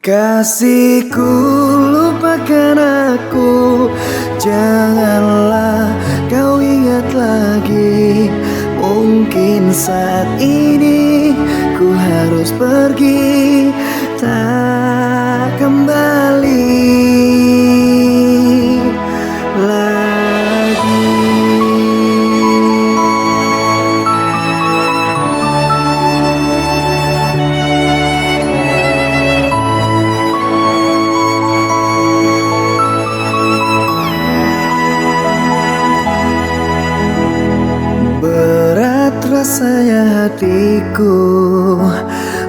Kasihku, lupakan aku. Janganlah kau ingat lagi. Mungkin saat ini ku harus pergi, tak kembali lagi. Berat rasanya hatiku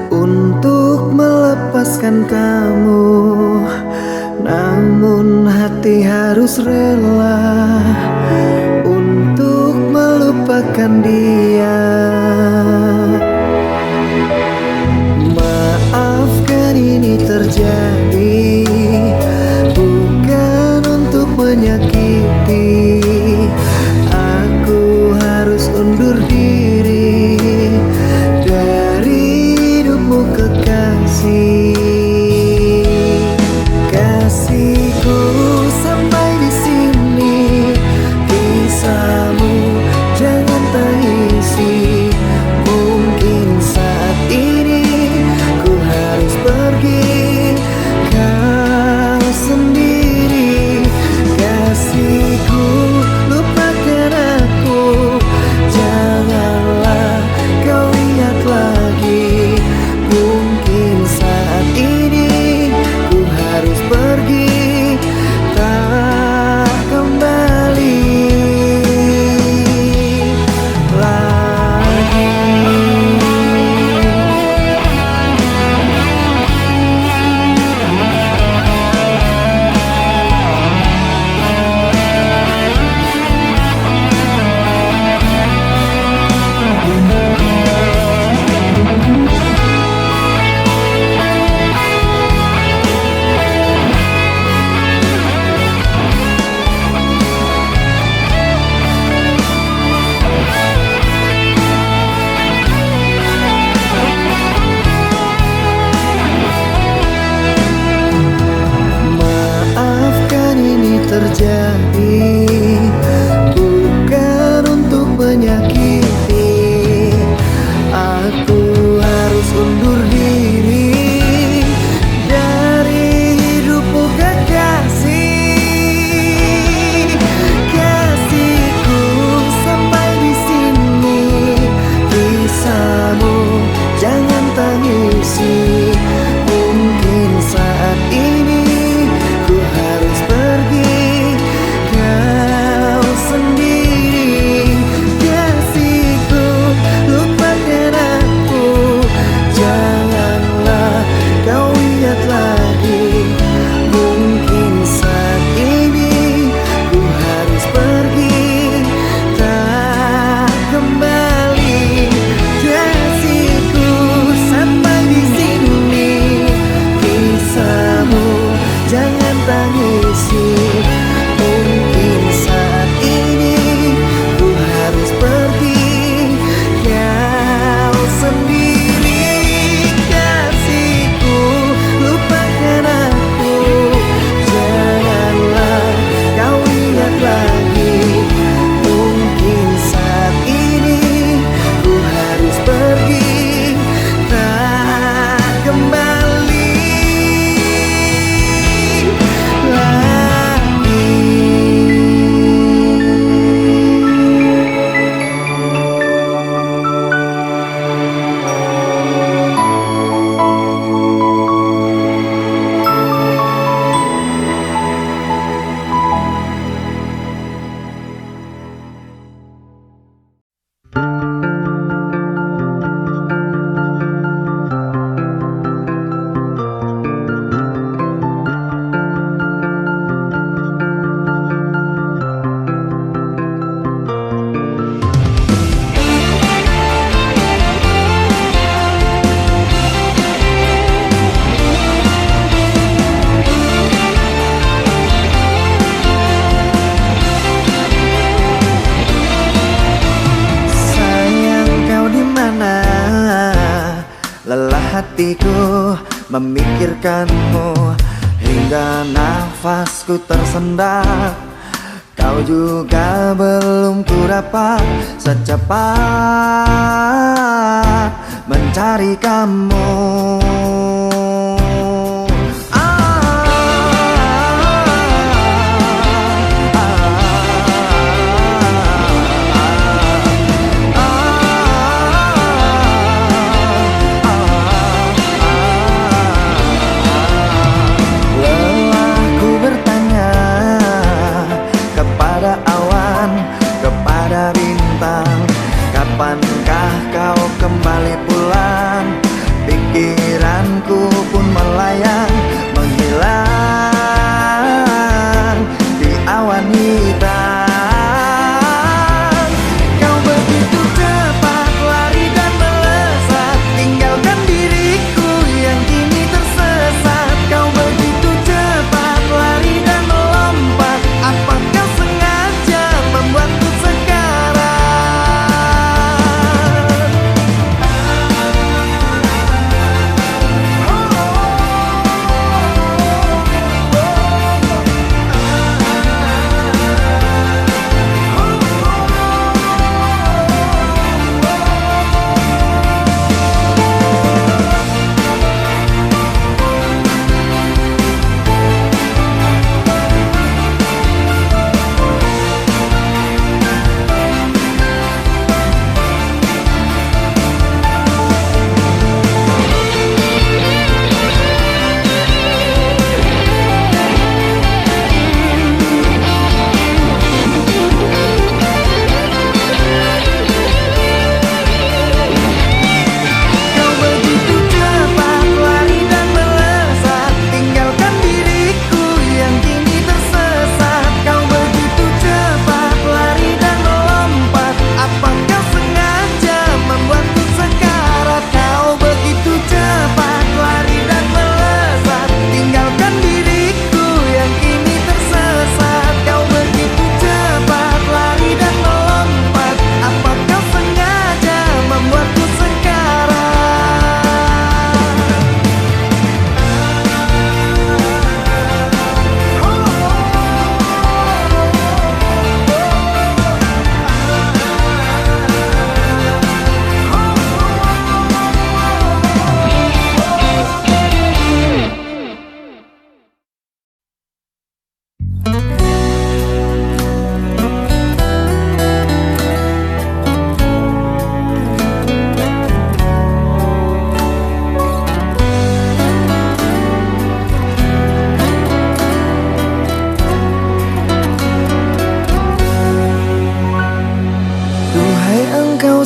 untuk melepaskan kamu, namun hati harus rela untuk melupakan dia. Maafkan ini terjadi, bukan untuk menyakiti. Aku harus undur diri dari hidupmu, kekasih. Kasihku, sampai di sini kisahmu, jangan tangisi. Mungkin saat ini ku harus pergi, kau sendiri. Kasihku, lupakan aku. Janganlah kau ingat lagi. Mungkin saat ini ku harus pergi, tak kembali lagi. Maafkan ini terjadi, bukan untuk menyakiti. Aku harus undur diri dari hidupmu, kekasih. Kasihku, sampai di sini kisahmu, jangan tangisi. Mungkin saat ini ku harus pergi, memikirkanmu hingga nafasku tersendat. Kau juga belum ku dapat secepat mencari kamu. Kapankah kau kembali pulang? Pikiranku pun melayang, menghilang di awan hitam. Kau begitu cepat lari dan melesat, tinggalkan diriku yang kini tersesat. Kau begitu cepat lari dan melompat, apakah sengaja membuatku sekarang?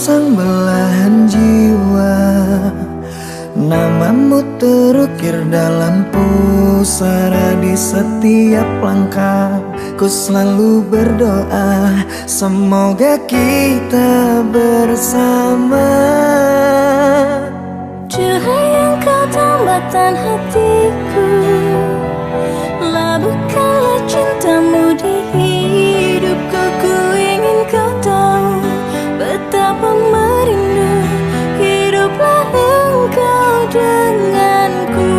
Sang belahan jiwa, namamu terukir dalam pusara di setiap langkah. Ku selalu berdoa, semoga kita bersama. Cahaya engkau tambatan hatiku, labuhkanlah cintamu di hidupku. Ku ingin kau tahu betapa merindu hiduplah engkau denganku.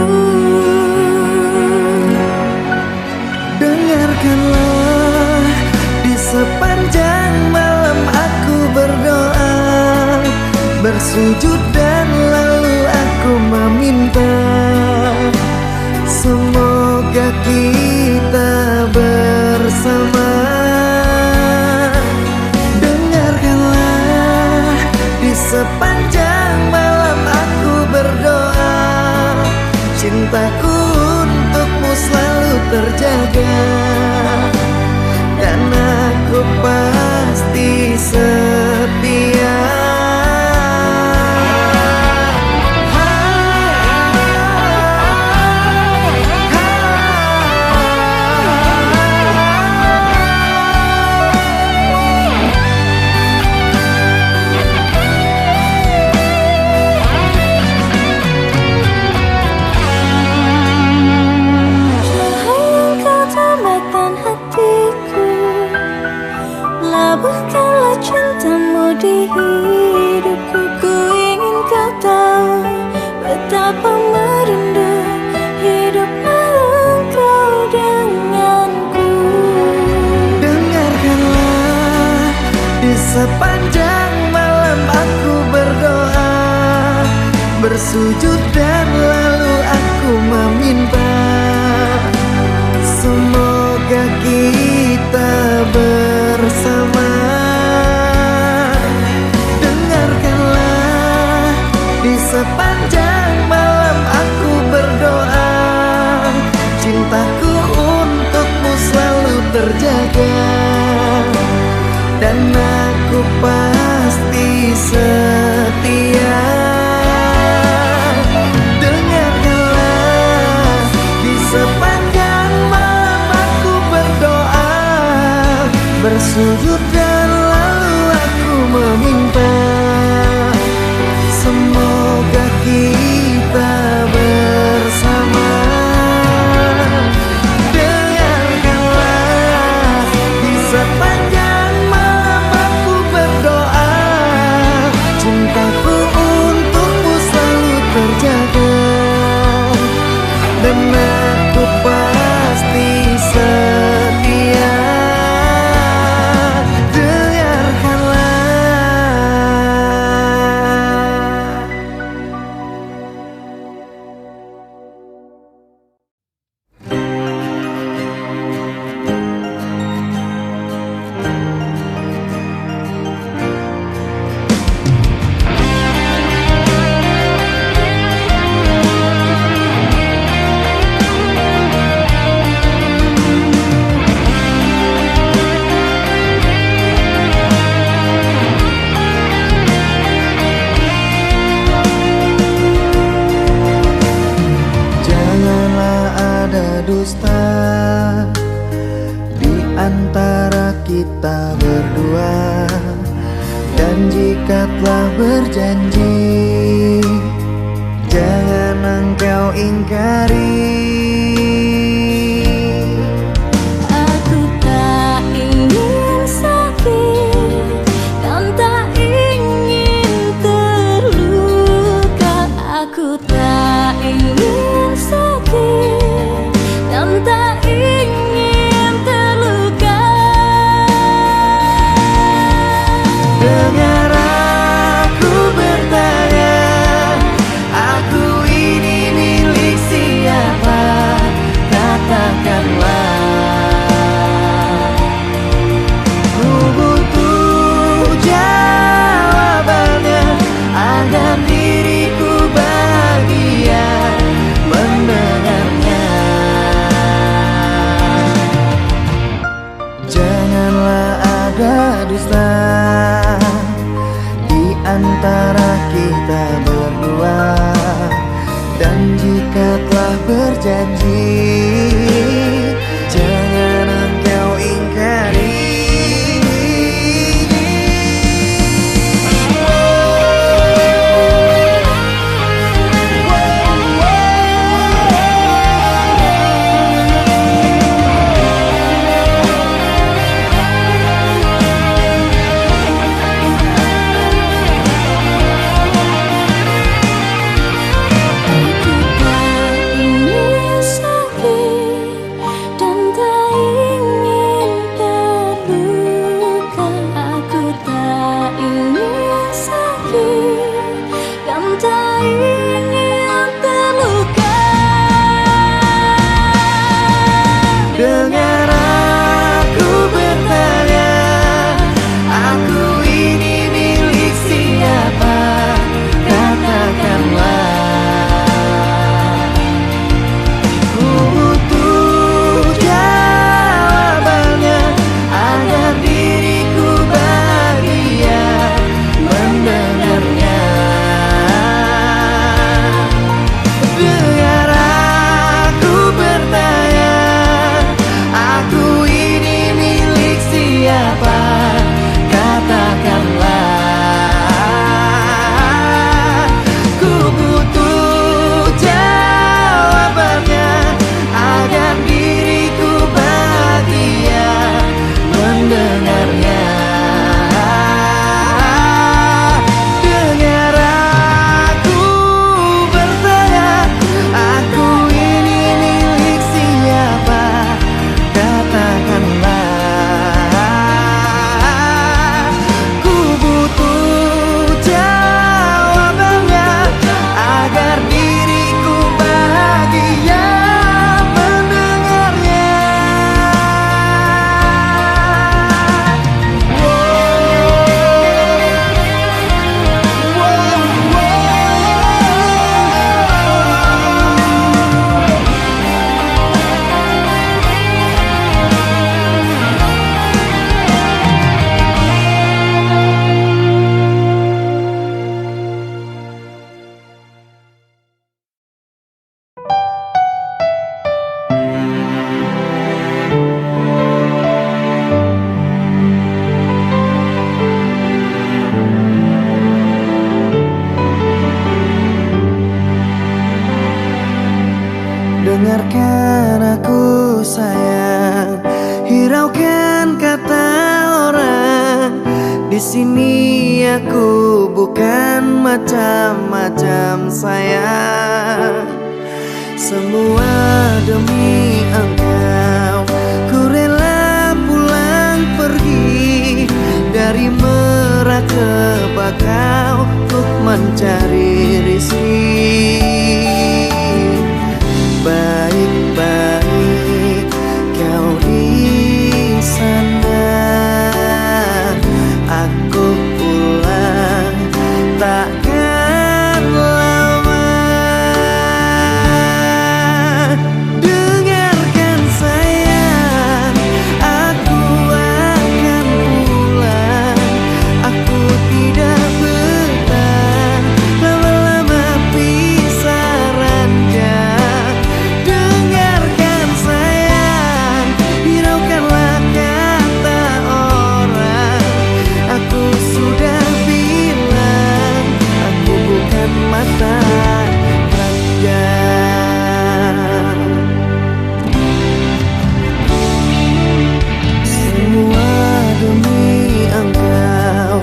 Dengarkanlah, di sepanjang malam aku berdoa, bersujud dan lalu aku meminta, semoga kita bersama. Sepanjang malam aku berdoa, cintaku untukmu selalu terjaga, dan aku pasti setia. bersujud dan lalu aku meminta, semoga kita bersama. Dengarkanlah, di sepanjang malam aku berdoa, cintaku untukmu selalu terjaga, dan aku pasti setia. Dengarkanlah, di sepanjang malam aku berdoa, bersujud dan lalu aku meminta, semoga kita bersama. Dengarkanlah, di sepanjang malam aku berdoa, cintaku untukmu selalu terjaga, dan aku pasti setia. Dusta di antara kita berdua, dan jika telah berjanji, jangan engkau ingkari. Aku tak ingin sakit dan tak ingin terluka. Aku tak ingin sakit dan tak ingin terluka. Dengar aku bertanya, aku ini milik siapa? Katakanlah, ku butuh jawabannya agar diriku bahagia mendengarnya. Janganlah ada dusta di antara kita berdua, dan jika telah berjanji, jangan engkau ingkari. Aku tak ingin sakit Dengarkan aku sayang, hiraukan kata orang. Di sini aku bukan macam-macam sayang. Semua demi engkau, ku rela pulang pergi dari Merak ke Bakau untuk mencari rizki. Baik-baik kau di sana, aku pulang takkan lama. Dengarkan sayang, aku akan pulang. Aku tidak betah lama-lama pisah ranjang. Dengarkan sayang, hiraukanlah kata orang. Aku sudah bilang, aku bukan mata ranjang. Semua demi engkau,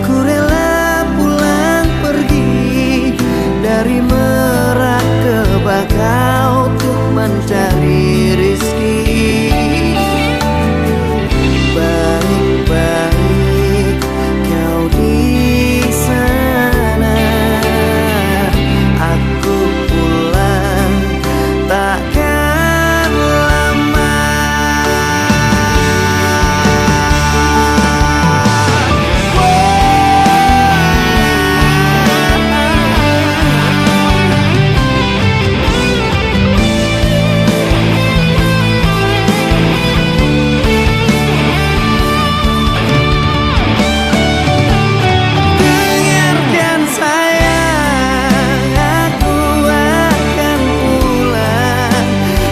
ku rela pulang pergi dari Merak ke Bakau untuk mencari rizki. Baik-baik kau di sana, aku pulang takkan lama. Dengarkan sayang, aku akan pulang.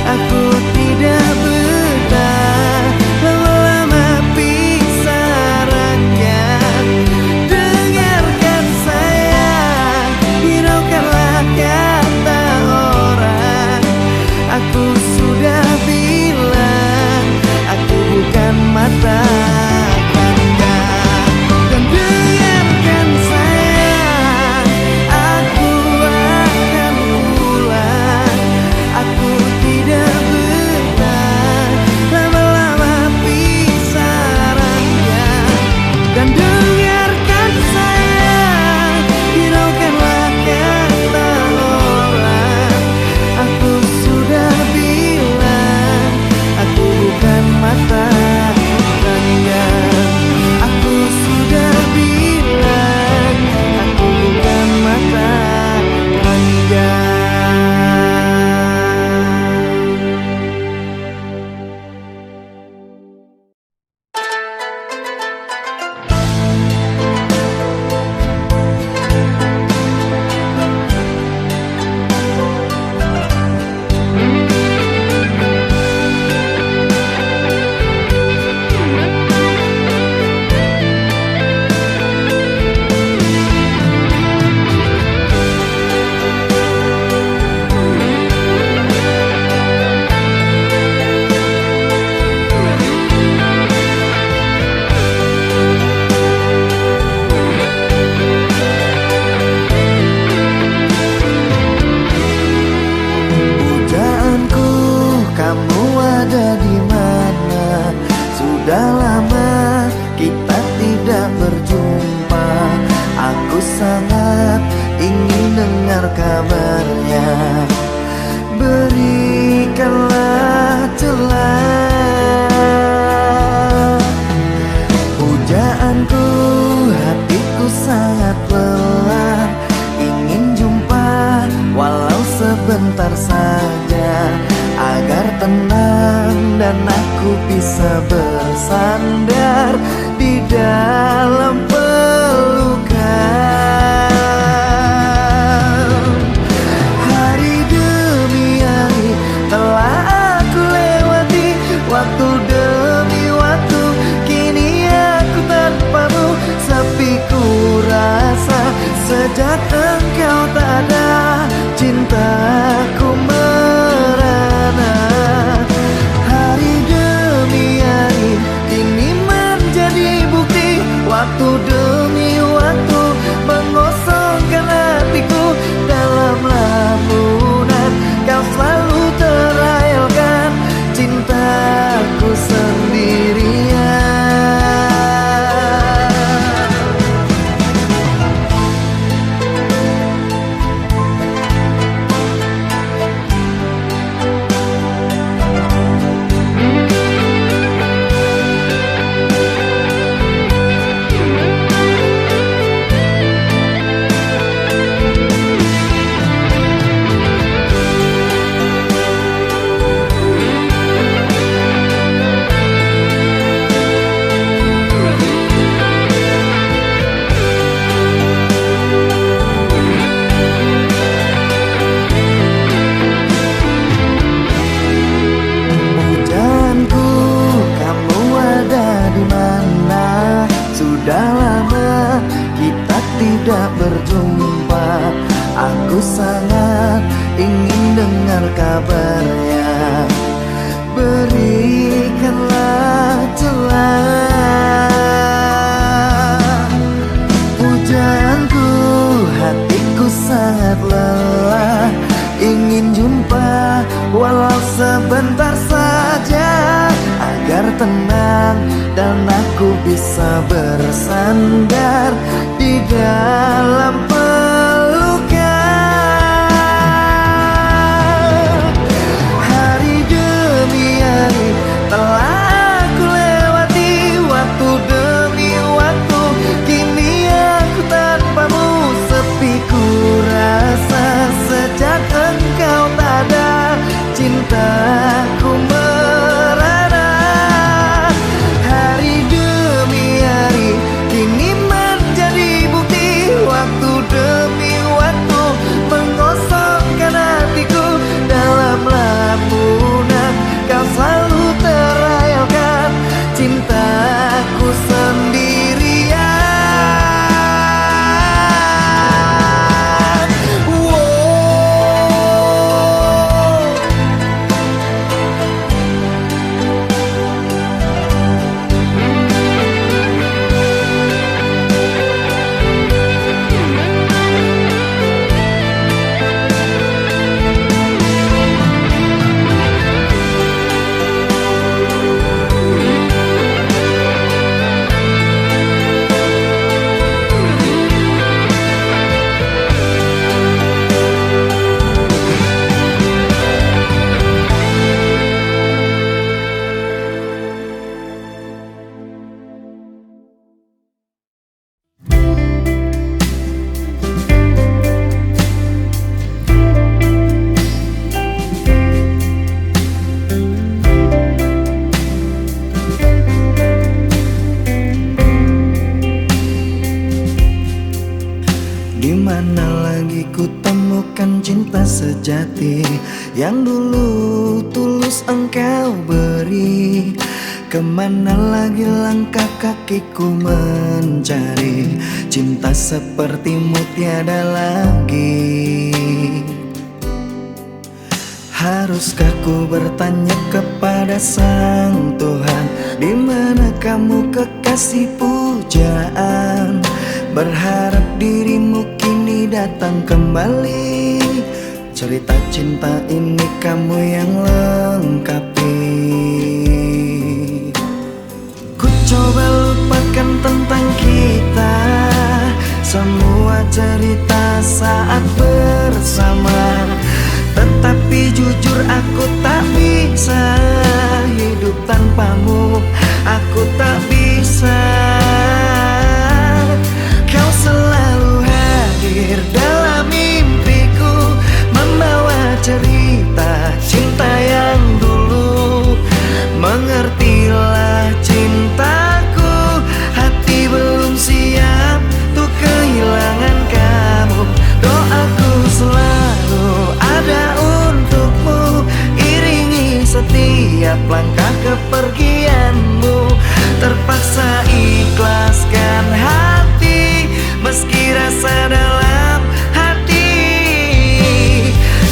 Aku tidak betah lama-lama pisah ranjang. Dengarkan sayang, hiraukanlah kata orang. Aku sudah bilang, aku bukan mata ranjang. Dan dengarkan sayang, aku akan pulang. Aku tidak betah lama-lama pisah ranjang. Dan dengarkan sayang, hiraukanlah kata orang. Aku sudah bilang, aku bukan mata ranjang. Aku sudah bilang, aku bukan mata ranjang. Pujaanku, kamu ada di mana? Sudah lama kita tidak berjumpa. Aku sangat ingin dengar kabarnya. Berikanlah celah. Pujaanku, hatiku sangat lelah. Ingin jumpa walau sebentar saja, agar tenang dan aku bisa bersandar di dalam pelukan. Hari demi hari telah kabarnya, berikanlah celah. Pujaanku, hatiku sangat lelah, ingin jumpa walau sebentar saja, agar tenang dan aku bisa bersandar di dalam pelukan. Hari demi hari telah aku lewati, waktu demi waktu kini aku tanpamu sepi. Ku rasa sejak engkau tak ada, cintaku merana. Hari demi hari kini menjadi bukti, waktu demi waktu mengosongkan hatiku. Dalam lamunan kau selalu terayalkan cintaku sendirian. Dimana lagi ku temukan cinta sejati yang dulu tulus engkau beri? Kemana lagi langkah kakiku mencari cinta sepertimu tiada lagi? Haruskah ku bertanya kepada Sang Tuhan, di mana kamu kekasih pujaan? Berharap dirimu kini datang kembali, cerita cinta ini kamu yang lengkapi. Ku coba lupakan tentang kita, semua cerita saat bersama, tetapi jujur aku tak bisa hidup tanpamu, aku tak bisa. Kau selalu hadir dalam mimpiku, membawa cerita cinta yang dulu. Mengertilah cintaku, hati belum siap untuk kehilangan kamu. Doaku selalu ada untukmu, iringi setiap langkah kepergianmu. Terpaksa ikhlaskan hati, meski rasa dalam hati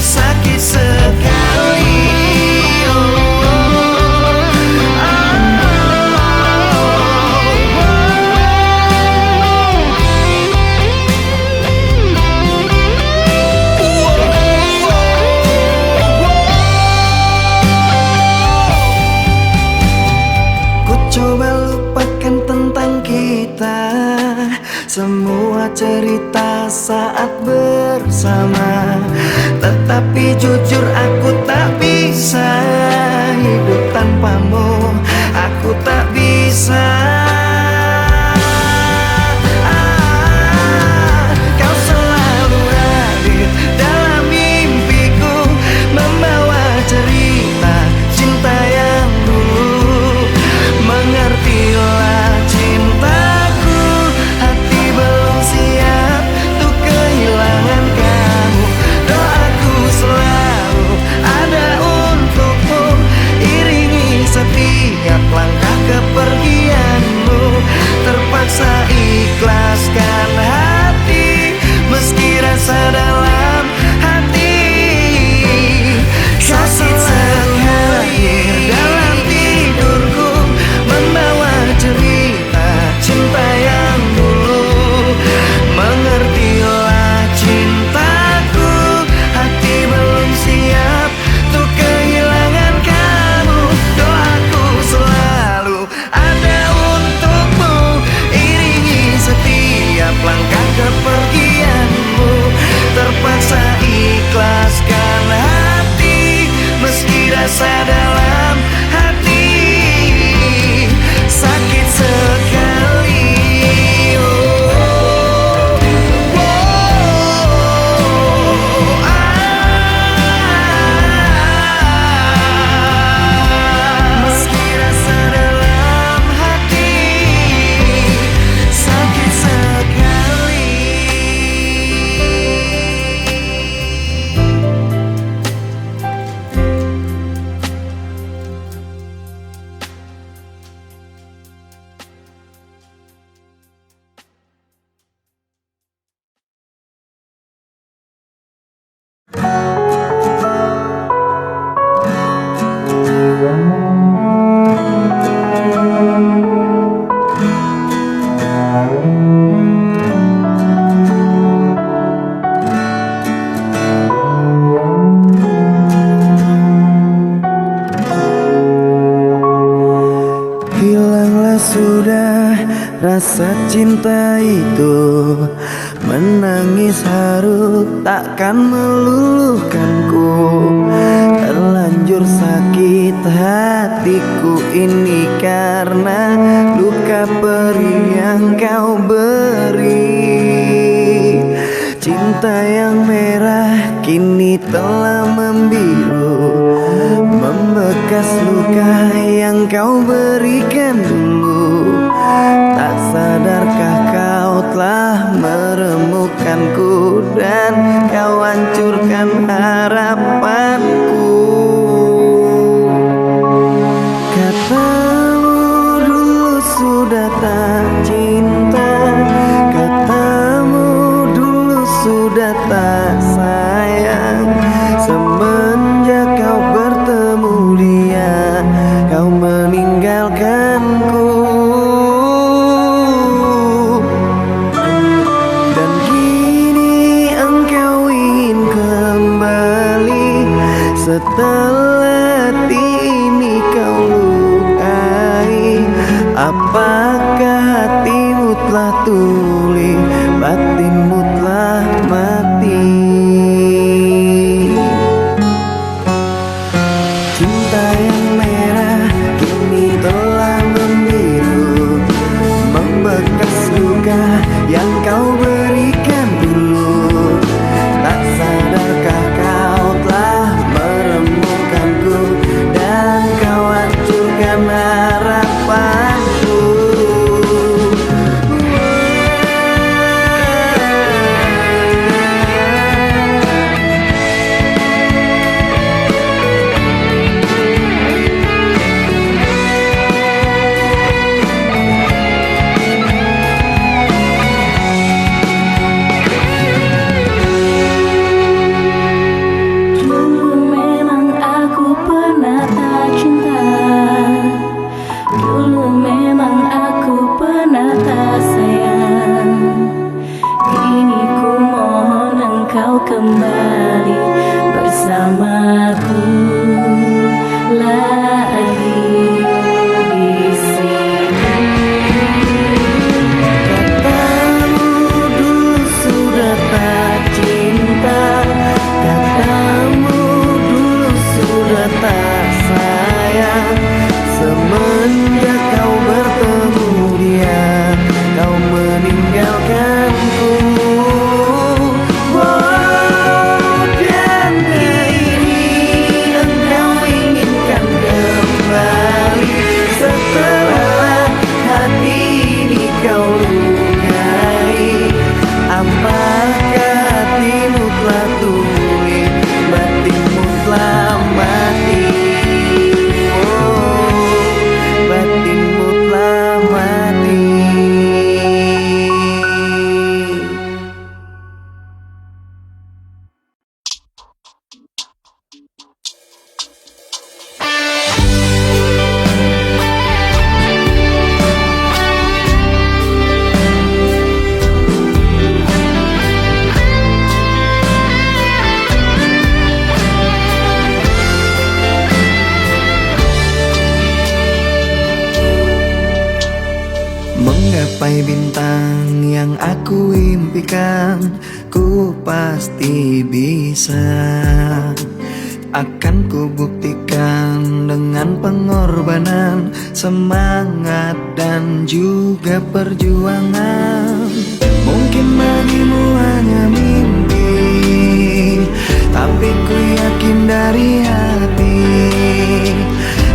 sakit sekali. Ku coba lupakan tentang kita, semua cerita saat bersama, tetapi jujur aku tak bisa hidup tanpamu, aku tak bisa. Kau selalu hadir dalam mimpiku, membawa cerita cinta yang dulu. Mengertilah cintaku, hati belum siap untuk kehilangan kamu. Doaku selalu ada untuk sedalam hati, sakit sekali. Meski rasa dalam hati sakit sekali. Hilanglah sudah rasa cinta itu, menangis haru takkan meluluhkanku. Terlanjur sakit hatiku ini karena luka perih yang kau beri. Cinta yang merah kini telah membiru, membekas luka yang kau berikan dulu. Tak sadarkah kau telah meremukkanku dan kau hancurkan harapanku. Katamu dulu sudah tak cinta, katamu dulu sudah tak sayang. Semenjak kau bertemu dia, kau meninggalkanku. Dan kini engkau ingin kembali, setelah ini kau lukai. Apakah hatimu telah tuli, batinmu telah mati? Cinta yang merah kini telah membiru, membekas luka yang kau berikan dulu. Tak sadarkah kau telah meremukkanku dan kau hancurkan harapanku. Dulu memang aku pernah tak cinta, dulu memang aku pernah tak sayang. Kini ku mohon engkau kembali bersamaku lagi di sini. Katamu dulu sudah tak cinta, katamu dulu sudah tak sayang. Semenjak kau bertemu dia, kau meninggalkanku. Dan kini engkau inginkan kembali, setelah hati ini kau lukai. Apakah hatimu telah tuli, batinmu telah mati? Oh, batinmu telah mati. Menggapai bintang yang aku impikan, ku pasti bisa. akan ku buktikan dengan pengorbanan, semangat dan juga perjuangan. Mungkin bagimu hanya mimpi, tapi ku yakin dari hati,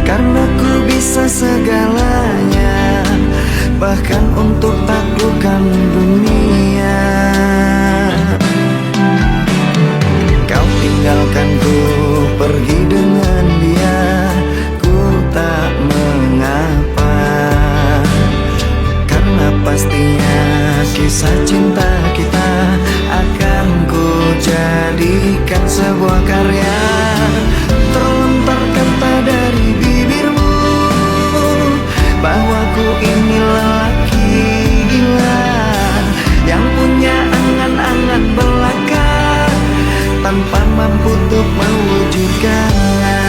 karena ku bisa segalanya, bahkan untuk taklukkan dunia. Kau tinggalkan ku pergi dengan dia, ku tak mengapa, karena pastinya kisah cinta kita akan ku jadikan sebuah karya. Terlontar kata dari bibirmu bahwa ku ini lelaki gila yang punya angan-angan belaka, tanpa mampu untuk mewujudkannya.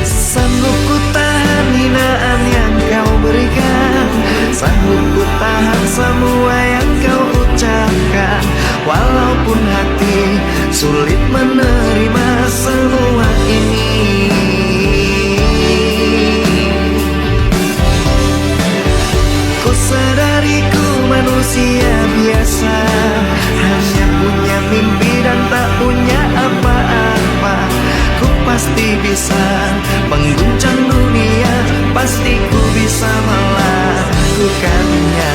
Sanggup ku tahan hinaan yang kau berikan, sanggup ku tahan semua yang kau ucapkan, walaupun hati sulit menerima semua ini. Ku sadari ku manusia biasa, hanya punya mimpi dan tak punya apa-apa. Ku pasti bisa mengguncang dunia, pasti ku bisa melakukannya.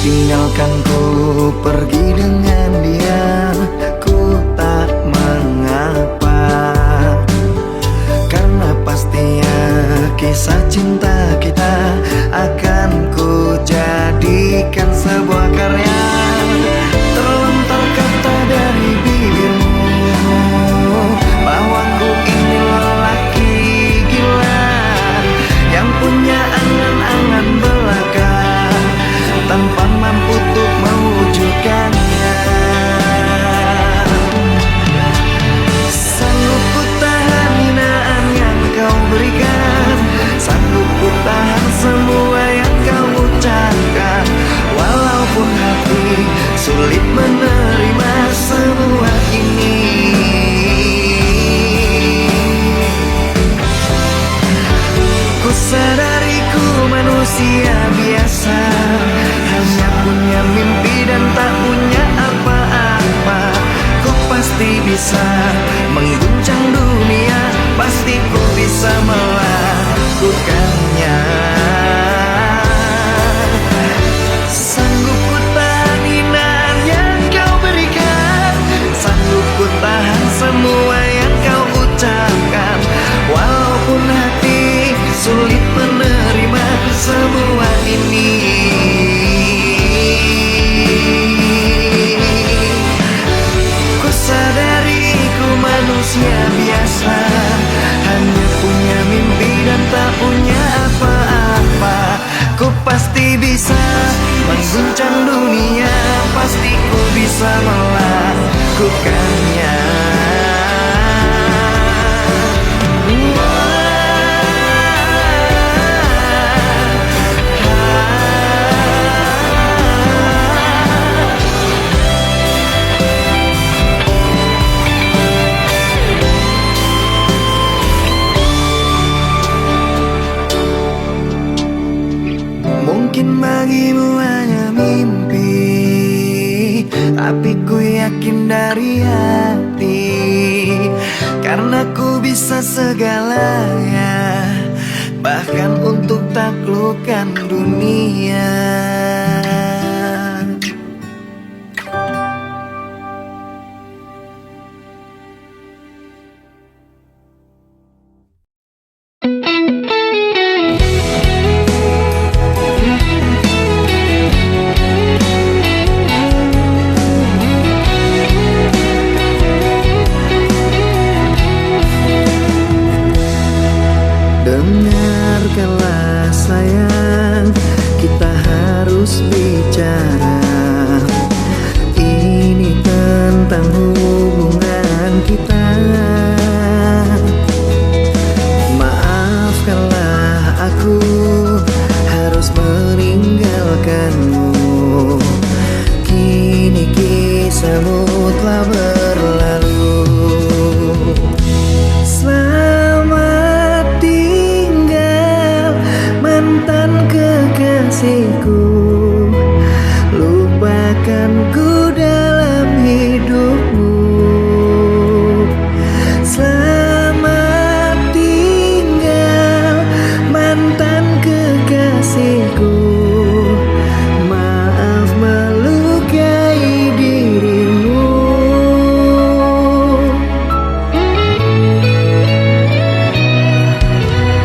Tinggalkan ku pergi dengan dia, ku tak mengapa, karena pastinya kisah cinta kita akan ku jadikan sebuah karya. Terlontar kata dari bibirmu bahwa ku ini lelaki gila yang punya angan-angan belaka, tanpa mampu untuk mewujudkannya. Sanggup ku tahan hinaan yang kau berikan, sanggup ku tahan semua yang kau ucapkan, walaupun hati sulit menerima semua ini. Ku sadari ku manusia biasa, hanya punya mimpi dan tak punya apa-apa. Ku pasti bisa mengguncang dunia, pasti ku bisa melakukannya. Sanggup ku tahan hinaan yang kau berikan, sanggup ku tahan semua yang kau ucapkan, walaupun hati sulit menerima semua ini. Ku sadari ku manusia biasa, hanya punya mimpi dan tak punya apa-apa. Ku pasti bisa mengguncang dunia, pasti ku bisa melakukannya. Mungkin bagimu hanya mimpi, tapi ku yakin dari hati, karena ku bisa segalanya, bahkan untuk taklukkan dunia. Dengarkanlah sayang, harus bicara. Ini tentang hubungan kita. Maafkanlah aku harus meninggalkanmu. Kini kisahmu telah berlalu. Selamat tinggal mantan kekasihku. Lupakanku dalam hidupmu. Selamat tinggal mantan kekasihku. Maaf melukai dirimu.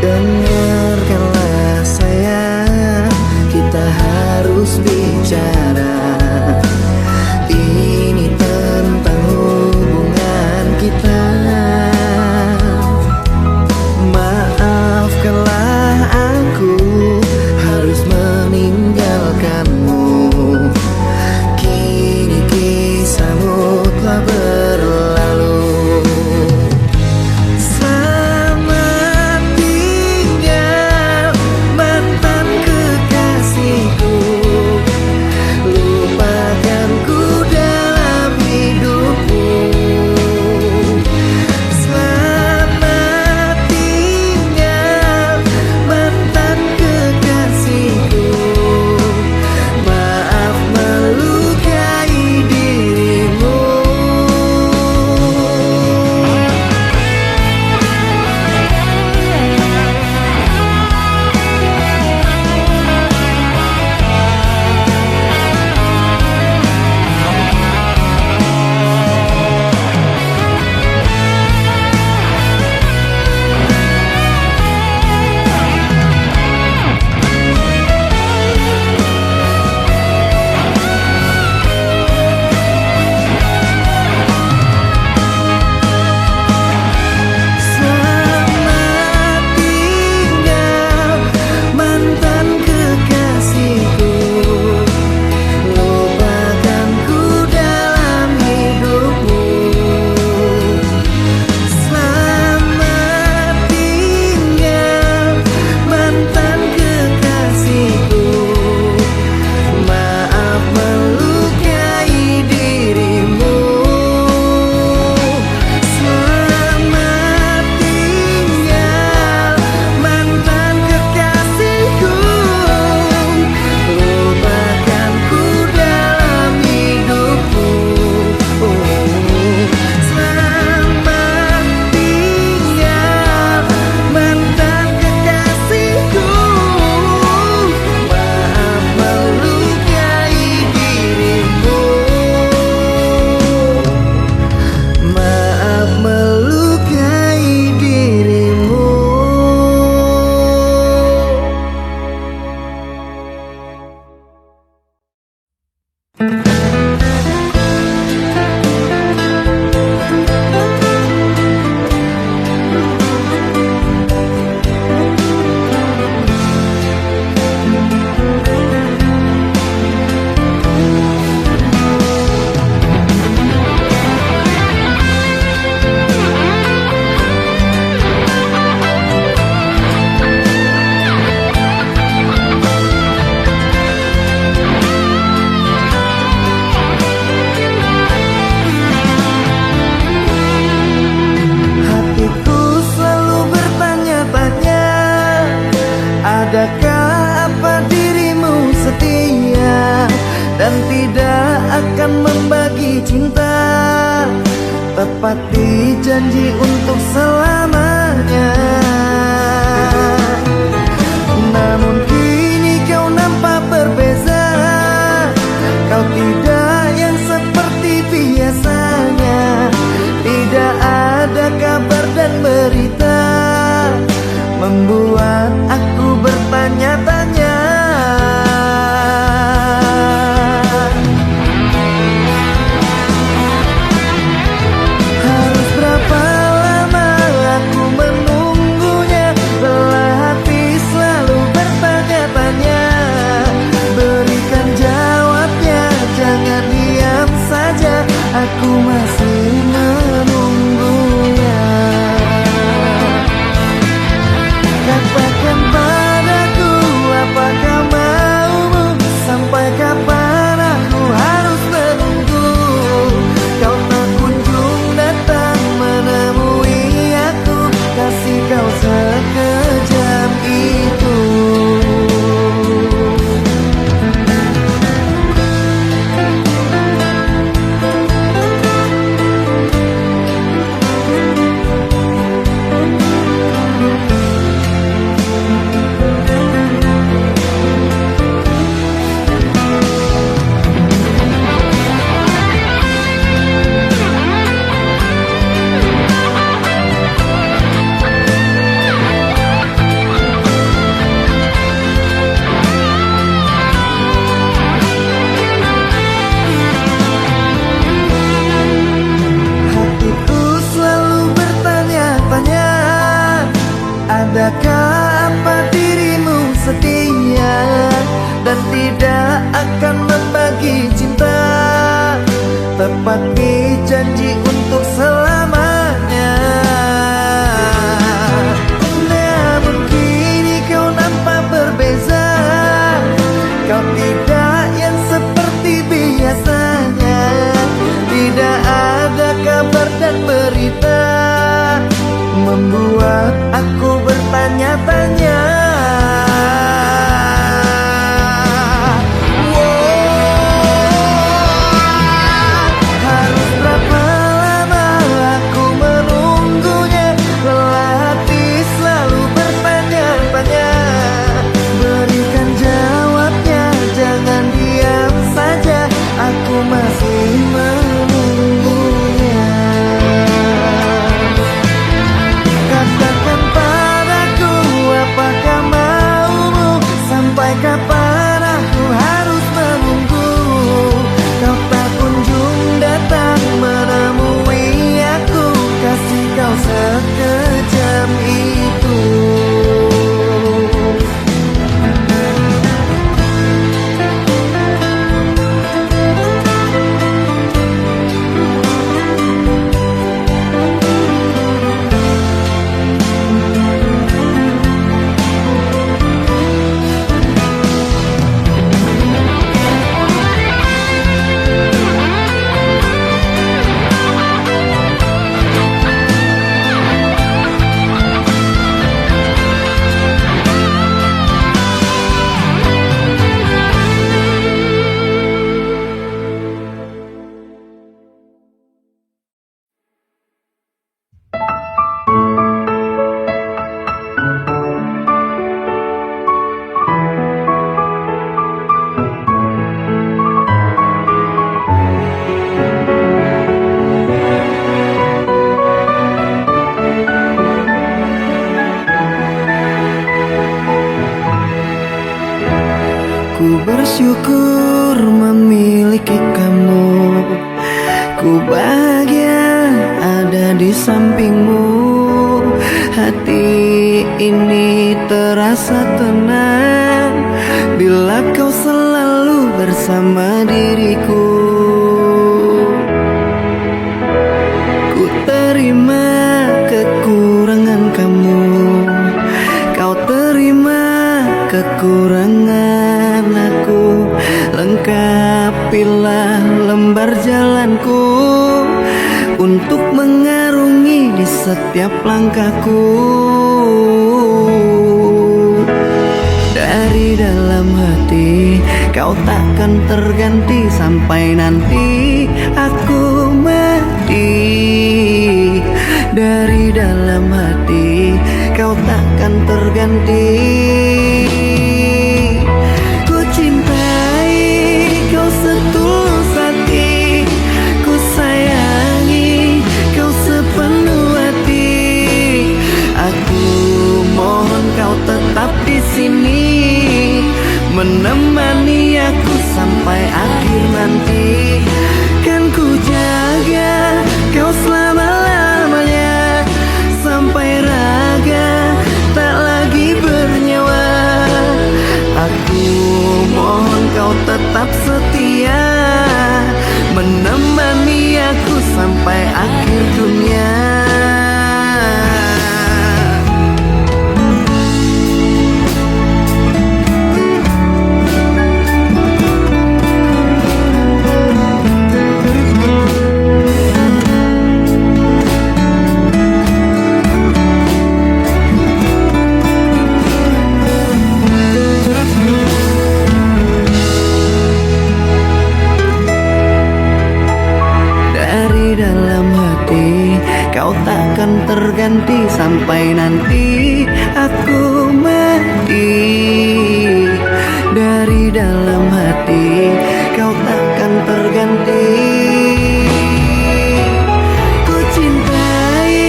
Dengarkanlah sayang, kita harus bicara. Ini tentang hubungan kita. Maafkanlah aku harus meninggalkanmu. Kini kisahmu telah berlalu. Selamat tinggal mantan kekasihku. Lupakanku dalam hidupmu. Selamat tinggal mantan kekasihku. Maaf melukai dirimu. Selamat tinggal mantan kekasihku. Lupakanku dalam hidupmu. Selamat tinggal mantan kekasihku. Maaf melukai dirimu. Selamat tinggal mantan kekasihku. Lupakanku dalam hidupmu. Selamat tinggal mantan kekasihku. Maaf melukai dirimu. Maaf melukai dirimu. Hatiku selalu bertanya-tanya, adakah apa dirimu setia dan tidak akan membagi cinta, tepati janji untuk selamanya. Namun kini kau nampak berbeza. Kau tidak yang seperti biasanya. Tidak ada kabar dan berita, membuat aku bertanya-tanya. Harus berapa lama aku menunggunya, lelah hati selalu bertanya. tepati janji untuk selamanya. Namun kini kau nampak berbeza, kau tidak yang seperti biasanya. Tidak ada kabar dan berita, membuat aku bertanya-tanya. Harus berapa lama aku menunggunya, lelah hati selalu bertanya-tanya. Berikan jawabnya, jangan diam saja, aku masih menunggunya. Katakan padaku, apakah maumu? Sampai kapan aku harus menunggu? Kau tak kunjung datang menemui aku, kasih kau sekejam itu. Ku bersyukur memiliki kamu, ku bahagia ada di sampingmu. Hati ini terasa tenang bila kau selalu bersama diriku. Ku terima kekurangan kamu, kau terima kekurangan aku. Lengkapilah lembar jalanku untuk mengarungi di setiap langkahku. Dari dalam hati kau takkan terganti sampai nanti aku mati. Dari dalam hati kau takkan terganti. Ku cintai kau setulus hati, ku sayangi kau sepenuh hati. Aku mohon kau tetap di sini, menemani aku sampai akhir nanti. Kan ku jaga kau selama-lamanya, sampai raga tak lagi bernyawa. Aku mohon kau tetap setia, menemani aku sampai akhir dunia. Kau takkan terganti sampai nanti aku mati. Dari dalam hati kau takkan terganti. Ku cintai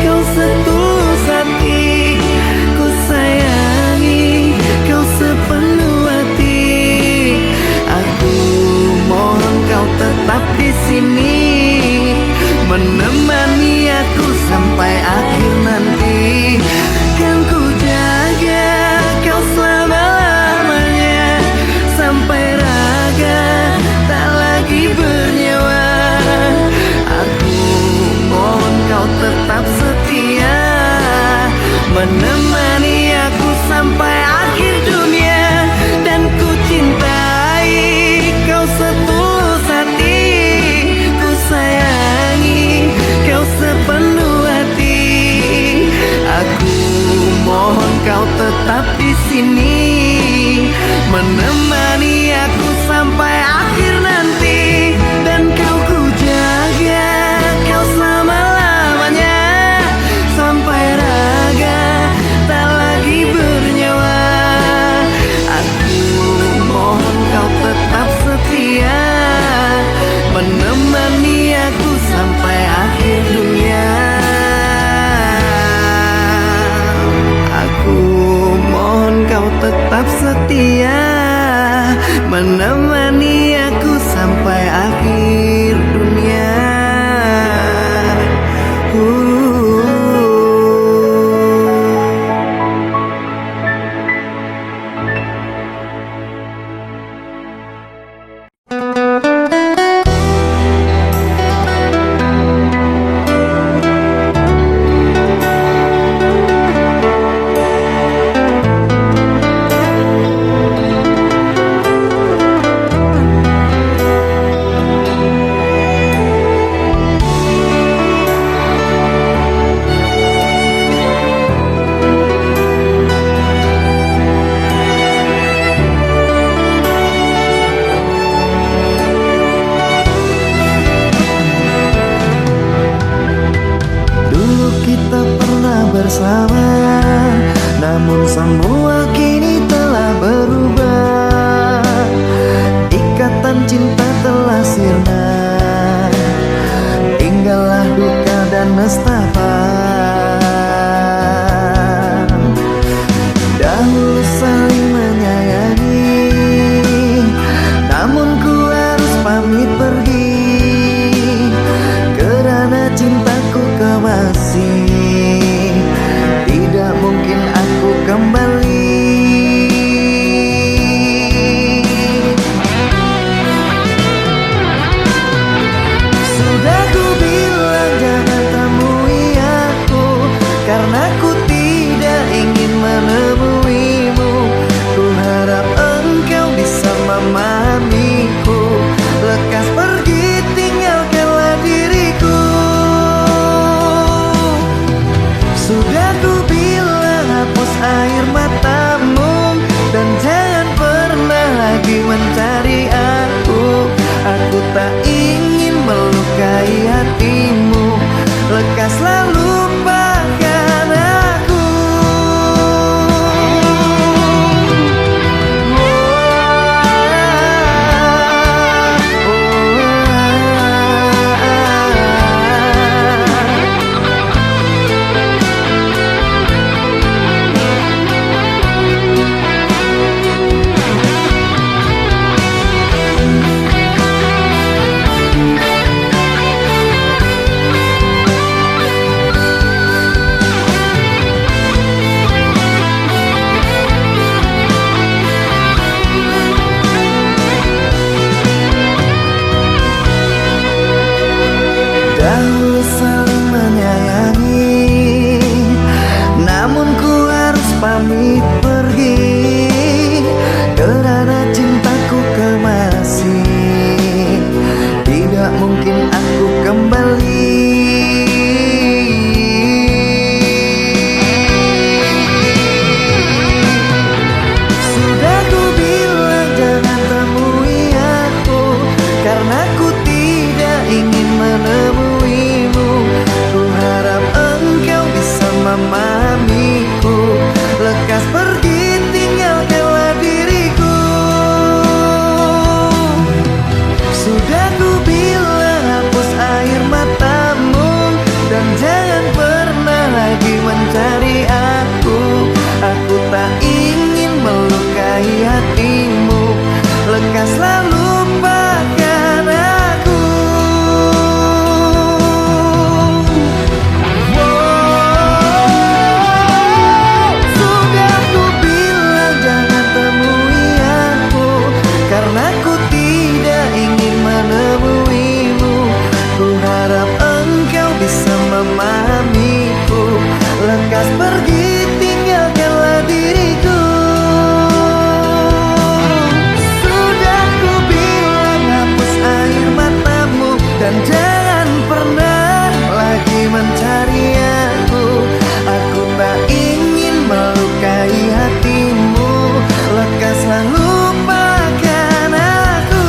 kau setulus hati, ku sayangi kau sepenuh hati. Aku mohon kau tetap di sini, menemani aku sampai akhir nanti. Kan ku jalani aku sampai akhir dunia. Kita pernah bersama, namun semua kini telah berubah. Ikatan cinta telah sirna, tinggallah duka dan nestapa. Dahulu saling menyayangi, namun ku harus pamit pergi karena cintaku kemasi. Tidak mungkin aku kembali. Sudah ku bilang jangan temui aku, karena ku tidak ingin menemuimu. Ku harap engkau bisa memahamiku. Lekas pergi, tinggalkanlah diriku. Sudah ku bilang hapus air matamu, dan jangan pernah lagi mencari aku. Aku tak ingin melukai hatimu. Lekaslah lupakan aku. Dahulu saling menyayangi, namun ku harus pamit pergi karena cintaku kemasi. Tidak mungkin aku kembali. Sudah ku bilang jangan temui aku, karena ku tidak ingin menemuimu. Ku harap engkau bisa memahamiku. Lekas pergi, tinggalkanlah diriku. Sudah ku bilang hapus air matamu, dan jangan pernah lagi mencari aku. Aku tak ingin melukai hatimu. Lekaslah lupakan aku. Sudah ku bilang jangan temui aku, karena ku tidak ingin menemuimu. Ku harap engkau bisa memahamiku. Lekas pergi, tinggalkanlah diriku. Sudah ku bilang hapus air matamu, dan jangan pernah lagi mencari aku. Aku tak ingin melukai hatimu. Lekaslah lupakan aku.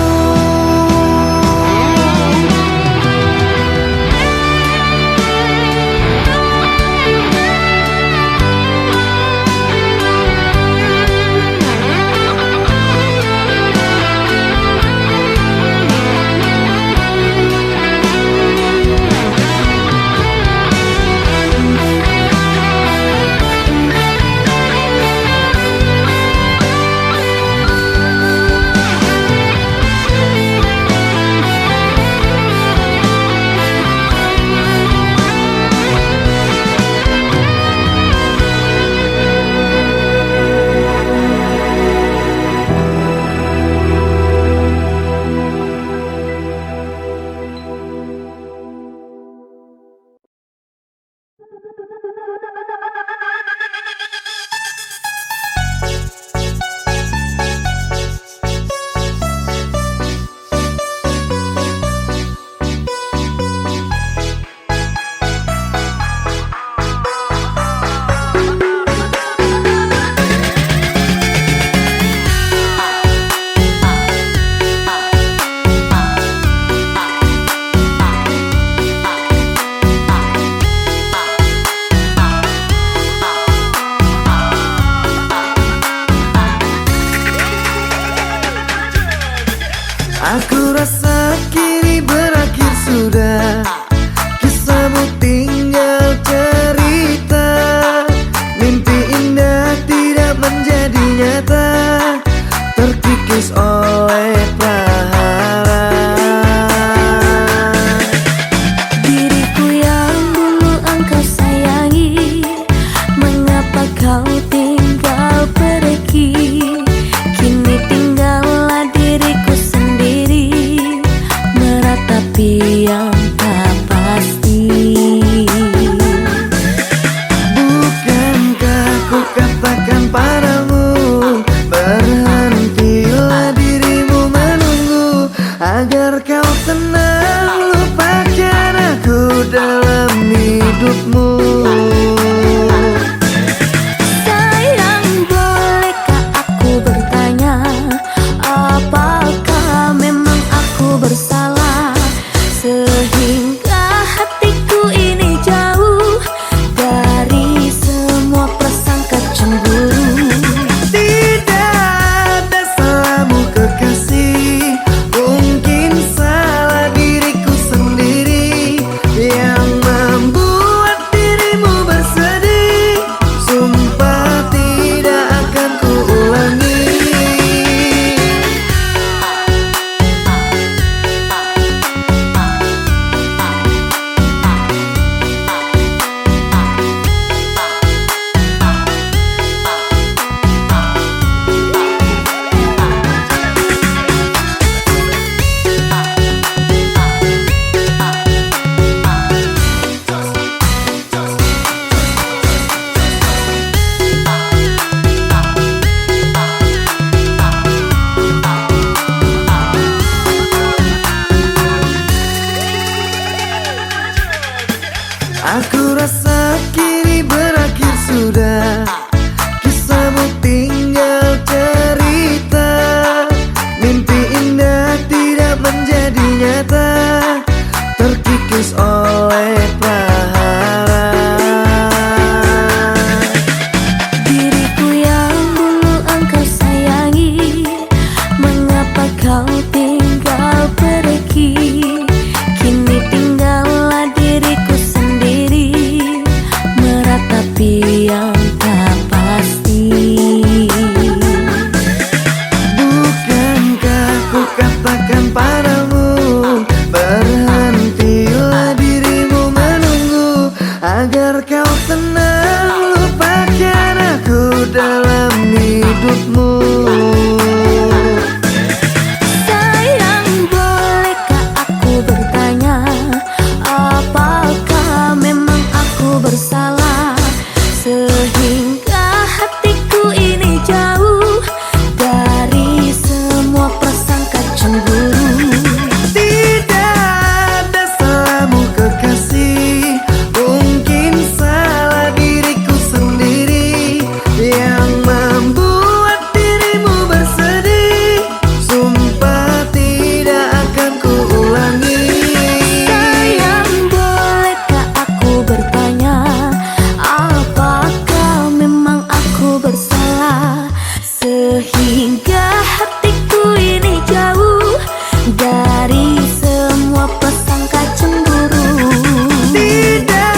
Aku rasa kini berakhir sudah, kisahmu tinggal cerita. Mimpi indah tidak menjadi nyata, terkikis oleh prahara. Diriku yang dulu engkau sayangi, mengapa kau tinggal pergi? Kini tinggallah diriku sendiri, meratapi yang tak pasti. Bukankah ku katakan padamu, berhentilah dirimu menunggu, agar kau tenang lupakan aku dalam hidupmu. Sayang, bolehkah aku bertanya, apakah memang aku bersalah sehingga hatiku ini jauh dari semua prasangka cemburu? Tidak ada salahmu kekasih, mungkin salah diriku sendiri yang membuat dirimu bersedih. Sumpah tidak akan kuulangi. Aku rasa kini berakhir sudah, kisahmu tinggal cerita. Mimpi indah tidak menjadi nyata, terkikis oleh prahara. Diriku yang dulu engkau sayangi, mengapa kau tinggal pergi? Kini tinggallah diriku sendiri, meratapi yang tak pasti. Bukankah ku katakan padamu, berhentilah dirimu menunggu, agar kau tenang lupakan aku dalam hidupmu. Sayang, bolehkah aku bertanya, apakah memang aku bersalah sehingga hatiku ini jauh dari semua prasangka cemburu? Tidak ada salahmu kekasih, mungkin salah diriku sendiri yang membuat dirimu bersedih. Sumpah tidak akan kuulangi. Sayang, bolehkah aku bertanya, apakah memang aku bersalah sehingga hatiku ini jauh dari semua prasangka cemburu? Tidak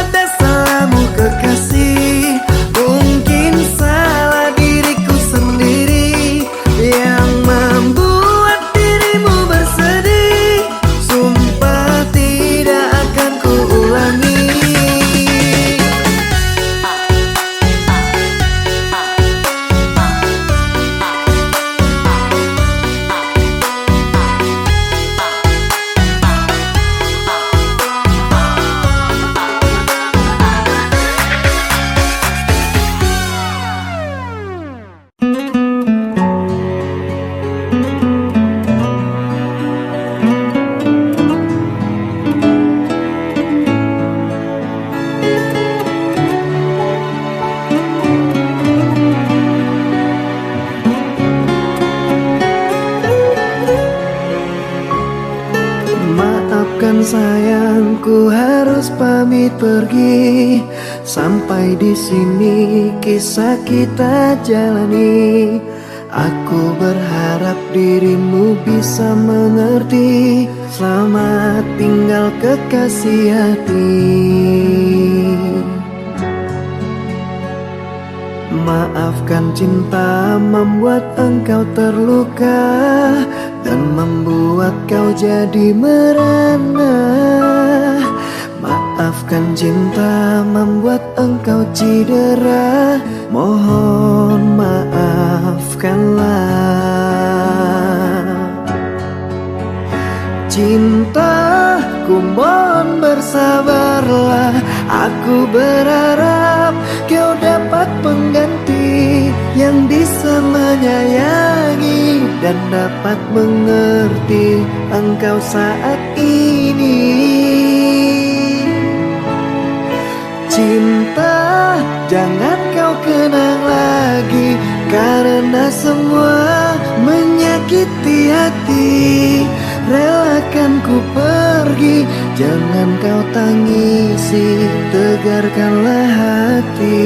ada salahmu kekasih, mungkin salah diriku sendiri yang membuat dirimu bersedih. Sumpah tidak akan kuulangi. Maafkan sayangku harus pamit pergi. Sampai di sini kisah kita jalani. Aku berharap dirimu bisa mengerti. Selamat tinggal kekasih hati. Maafkan cinta membuat engkau terluka dan membuat kau jadi merana. Maafkan cinta membuat engkau cedera. Mohon maafkanlah. Cintaku mohon bersabarlah. Aku berharap kau dapat pengganti yang bisa menyayangi dan dapat mengerti engkau saat ini. Cinta jangan kau kenang lagi, karena semua menyakiti hati. Relakan ku pergi, jangan kau tangisi, tegarkanlah hati.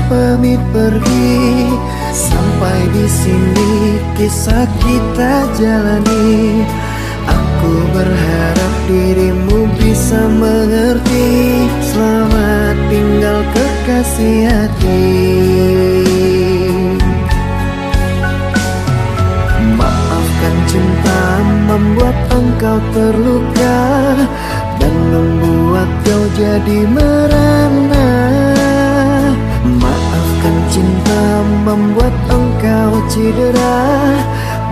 Pamit pergi, sampai di sini kisah kita jalani. Aku berharap dirimu bisa mengerti. Selamat tinggal kekasih hati. Maafkan cinta membuat engkau terluka dan membuat kau jadi merana. Maafkan cinta membuat engkau cedera.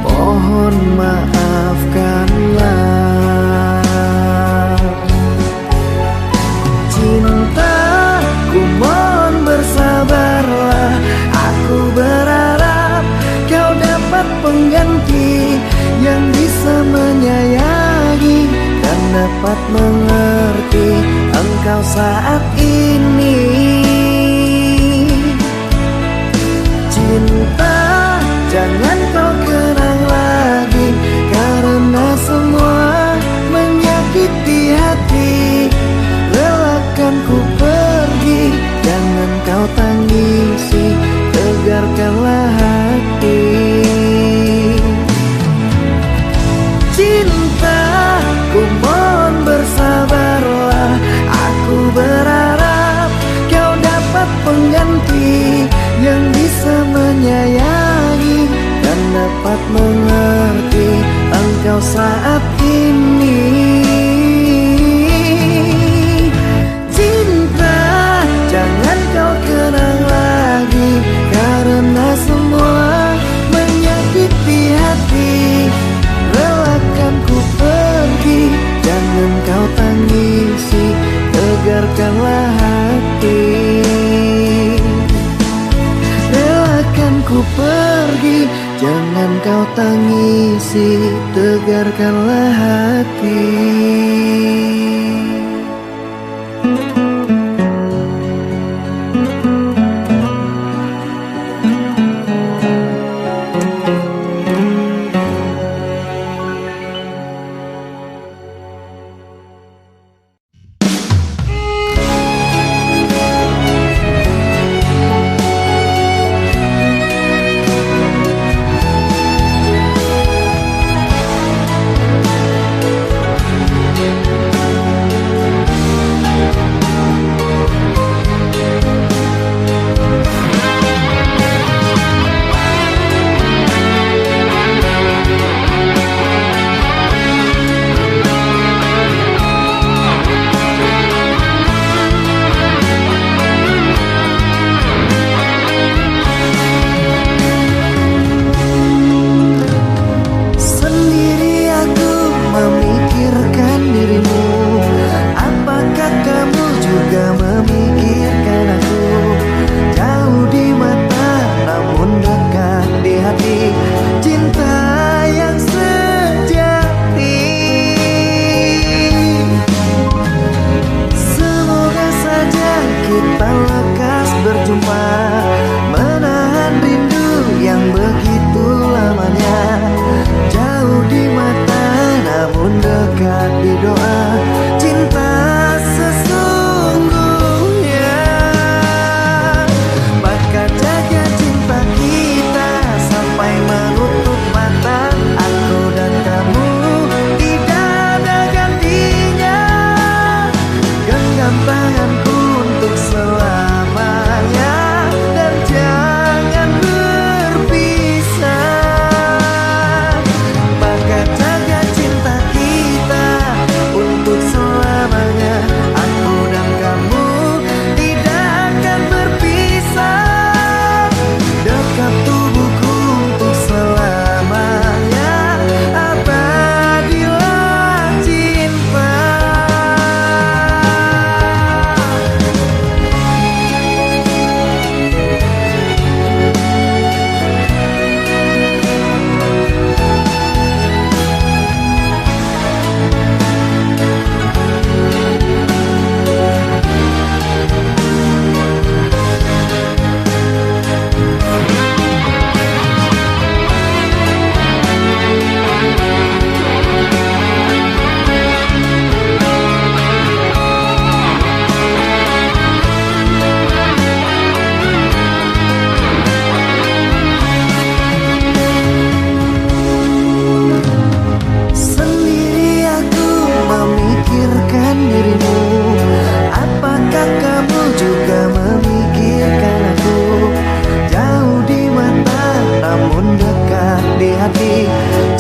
Mohon maafkanlah. Cintaku mohon bersabarlah. Aku berharap kau dapat pengganti yang bisa menyayangi dan dapat mengerti engkau saat ini. Cinta jangan kau kenang lagi, karena semua menyakiti hati. Relakan ku pergi, jangan kau tangisi, tegarkanlah hati. Cintaku mohon bersabarlah. Aku berharap kau dapat pengganti yang bisa menyayangi dan dapat mengerti engkau saat ini. Cinta jangan kau kenang lagi, karena semua menyakiti hati. Relakan ku pergi, jangan kau tangisi, tegarkanlah hati. Ku pergi, jangan kau tangisi, tegarkanlah hati.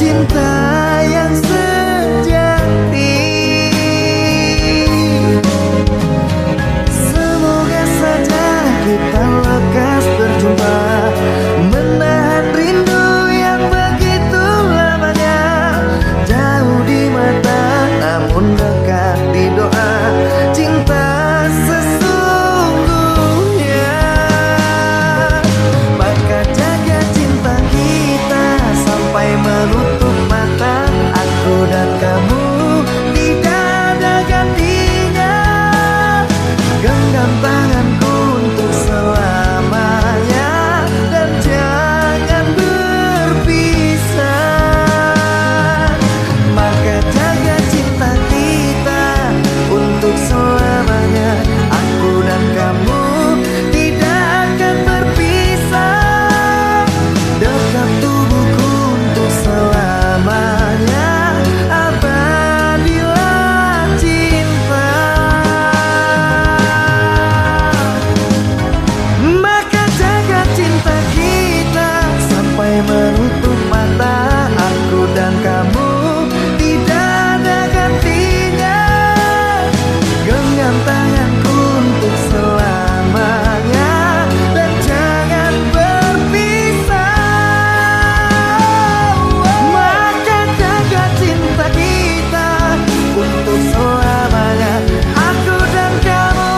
cinta yang sejati. Semoga saja kita lekas berjumpa, menahan rindu yang begitu lamanya. Jauh di mata namun dekat di doa, cinta sesungguhnya. Maka jaga cinta kita sampai menutup mata. Aku dan kamu tidak ada gantinya. Genggam tanganku untuk selamanya dan jangan berpisah. Maka jaga cinta kita untuk selamanya. Aku dan kamu tidak akan berpisah. Dekat tubuhku untuk selamanya. Abadilah cinta. Maka jaga cinta kita sampai menutup mata. Aku dan kamu tidak ada gantinya. Genggam tanganku untuk selamanya dan jangan berpisah. Maka jaga cinta kita untuk selamanya. Aku dan kamu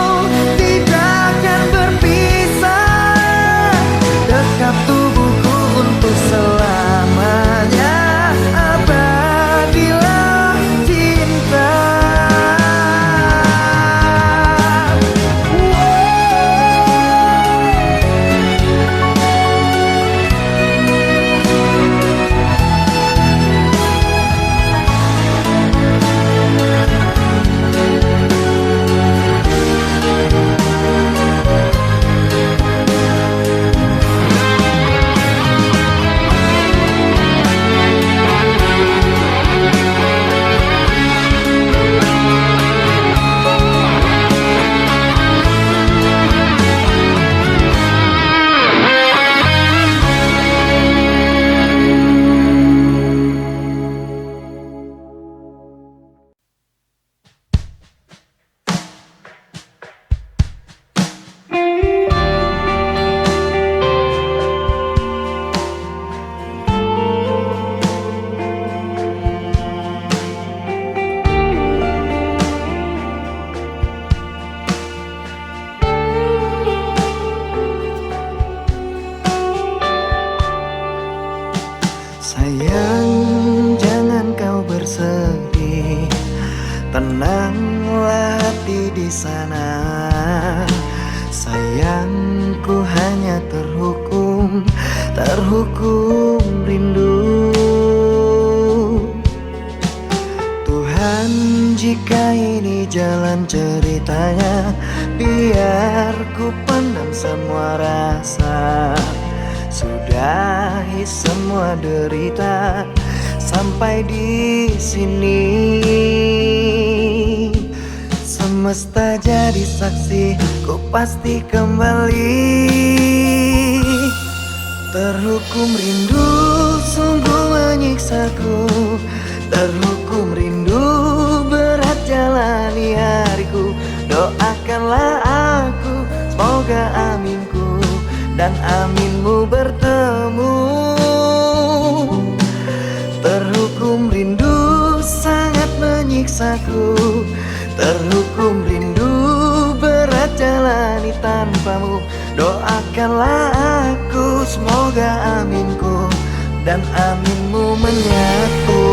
tidak akan berpisah. Dekat tubuhku untuk selamanya. Abadilah cinta. Sayang, jangan kau bersedih. Tenanglah hati di sana. Sayangku hanya terhukum rindu. Tuhan, jika ini jalan ceritanya, biar ku pendam semua rasa. Sudahi semua derita sampai di sini. Semesta jadi saksi, ku pasti kembali. Terhukum rindu sungguh menyiksaku. Terhukum rindu berat jalani hariku. Doakanlah aku, semoga aminku dan aminmu bertemu. Terhukum rindu sangat menyiksaku. Terhukum rindu berat jalani tanpamu. Doakanlah aku, semoga aminku dan aminmu menyatu.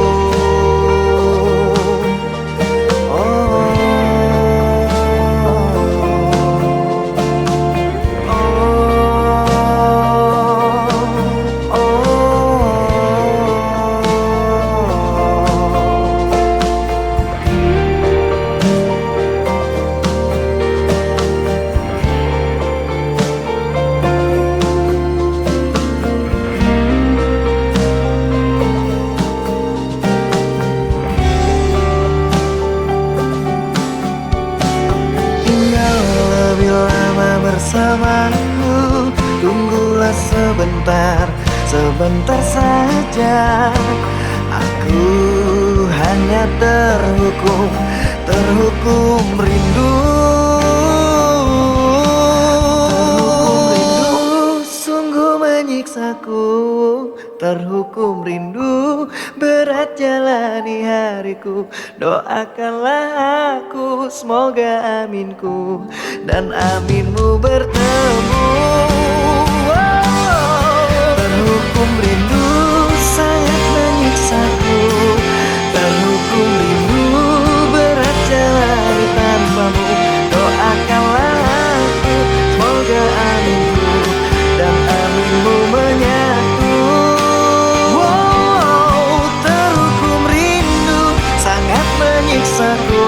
bersamaku. Tunggulah sebentar, sebentar saja. terhukum, terhukum rindu. Sungguh menyiksaku, terhukum rindu. Berat jalani hariku, doakanlah aku, semoga aminku dan aminmu bertemu. Terhukum rindu, sangat menyiksaku, terhukum rindu. Berat jalani tanpamu, doakanlah aku, semoga aminku dan aminmu menyatu. Terhukum rindu, sangat menyiksaku,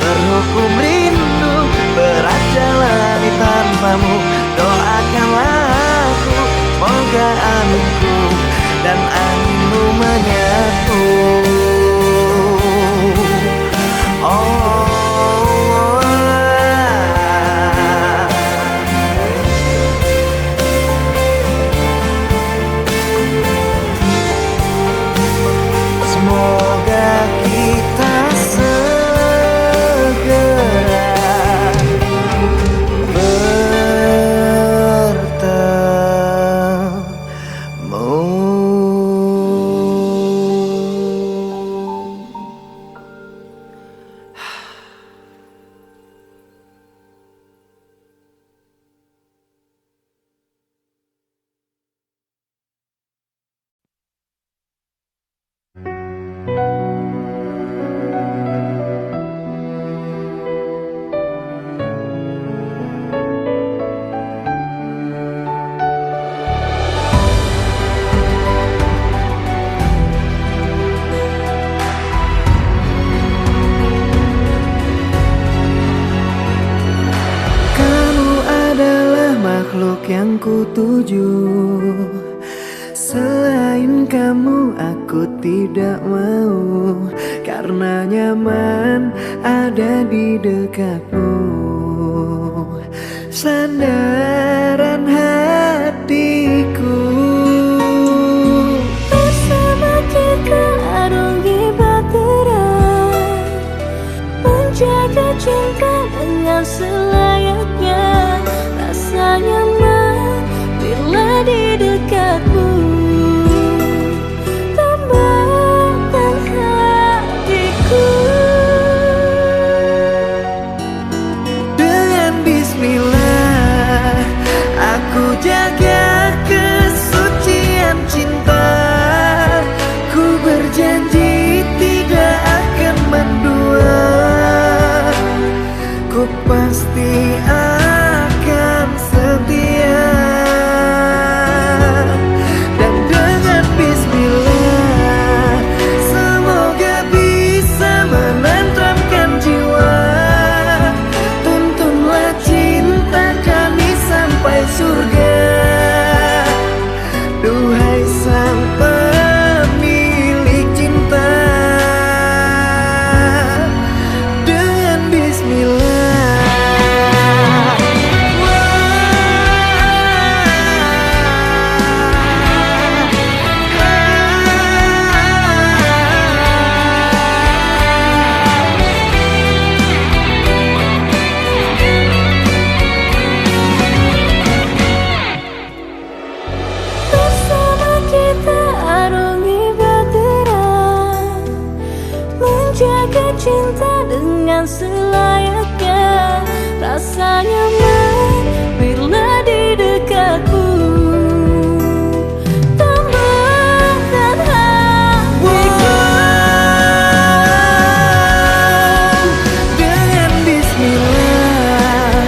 terhukum rindu. Berat jalani tanpamu, doakanlah aku, semoga aminku dan aminmu menyatu. Semoga kita segera bertemu. Kamu adalah makhluk yang kutuju. Selain kamu aku tidak mau, karena nyaman ada di dekatmu. Sandaran hatiku. Bersama kita arungi bahtera, menjaga cinta dengan selayaknya. Rasa nyaman bila di dekatmu, tambahkan hatiku. Dengan bismillah aku jaga kesucian cinta. Ku berjanji tidak akan mendua, ku pasti akan setia. Dan dengan bismillah semoga bisa menenteramkan jiwa. Tuntunlah cinta kami sampai surga, duhai sang pemilik cinta. Dengan bismillah. Bersama kita arungi bahtera, menjaga cinta dengan selayaknya. Rasa nyaman bila di dekatmu, tambahkan hatiku. Dengan bismillah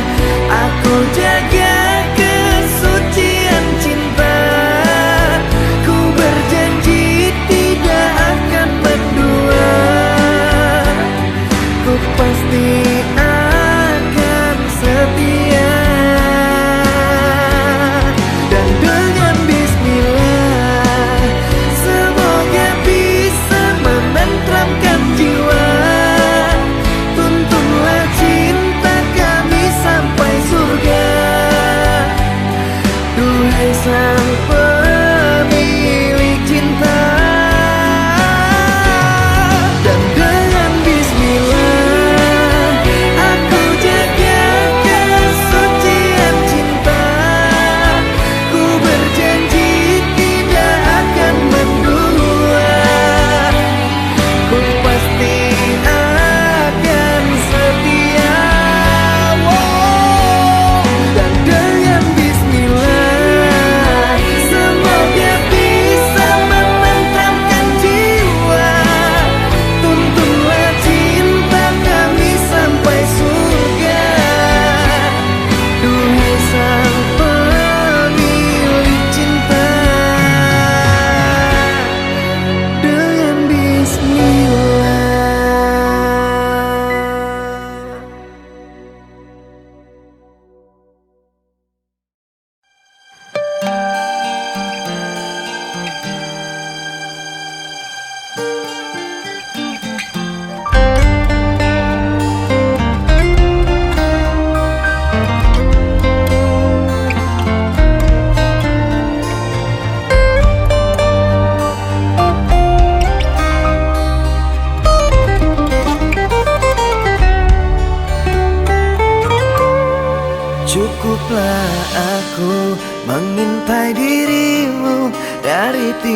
aku jaga kesucian cinta. Ku berjanji tidak akan mendua, ku pasti akan setia.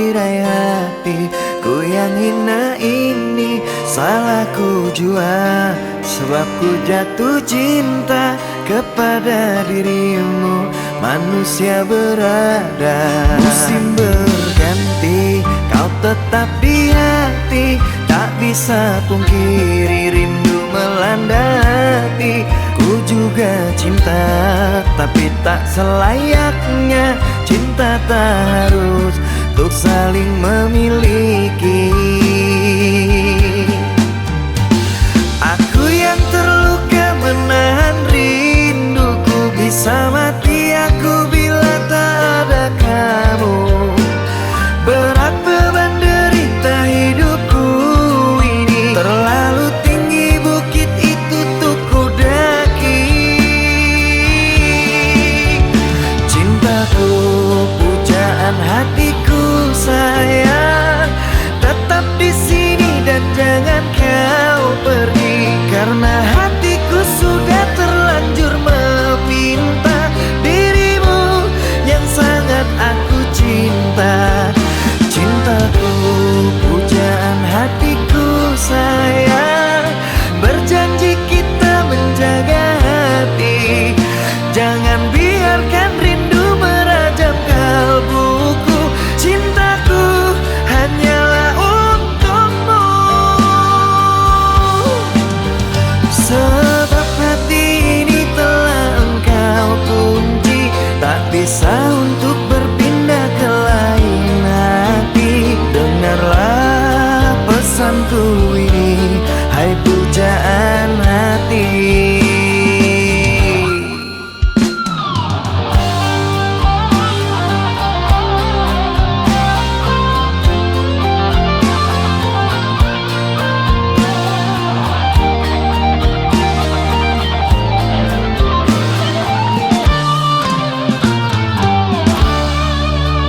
tirai hati ku yang hina ini. Salahku jua sebab ku jatuh cinta kepada dirimu, manusia berada. Musim berganti, kau tetap di hati. Tak bisa pungkiri rindu melanda hati. Ku juga cinta, tapi tak selayaknya. Cinta tak harus untuk saling memiliki. Aku yang terluka menahan rinduku, bisa mati aku bila tak ada kamu. Berat beban derita hidupku ini, terlalu tinggi bukit itu untuk ku daki. Cintaku, pujaan hatiku sayang, tetap di sini dan jangan kau pergi. Karena hatiku sudah terlanjur meminta dirimu yang sangat aku cinta. Cintaku, pujaan hatiku sayang, berjanji kita menjaga hati. Jangan biarkan rindu merajam kalbuku. Cintaku hanyalah untukmu. Sebab hati ini telah engkau kunci, tak bisa untuk berpindah ke lain hati. Dengarlah pesanku ini, hai pujaan hati.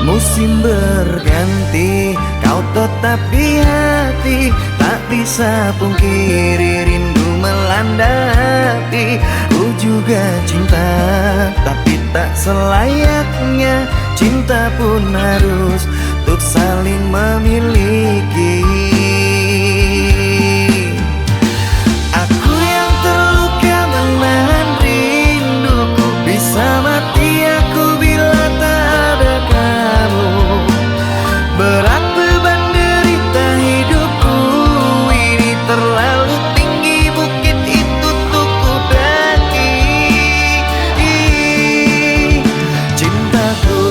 Musim berganti, kau tetap di hati. Tak bisa pungkiri rindu melanda hati. Ku juga cinta, tapi tak selayaknya. Cinta pun harus untuk saling memiliki. Aku yang terluka menahan rinduku, bisa mati aku bila tak ada kamu. Berat beban derita hidupku ini, terlalu tinggi bukit itu untuk ku daki. Cintaku,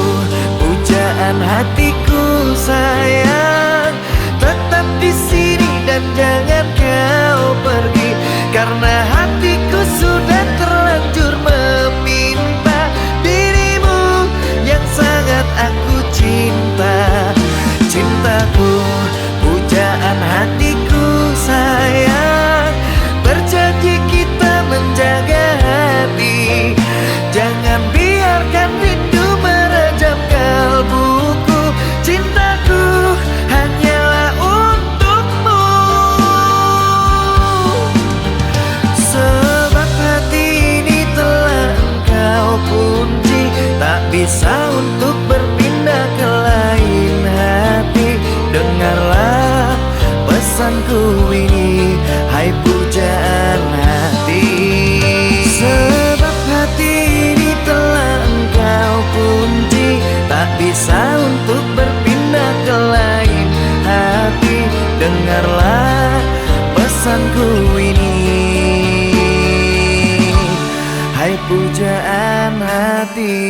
pujaan hatiku sayang, tetap di sini dan jangan kau pergi. Karena hatiku sudah terlanjur meminta dirimu yang sangat aku cinta. Cintaku, pujaan hatiku sayang, berjanji kita menjaga hati. Jangan biarkan rindu merajam kalbuku. Cintaku hanyalah untukmu. Sebab hati ini telah engkau kunci, tak bisa untuk berpindah ke lain hati. Dengarlah pesanku ini, hai pujaan hati. Sebab hati ini telah engkau kunci, tak bisa untuk berpindah ke lain hati. Dengarlah pesanku ini, hai pujaan hati.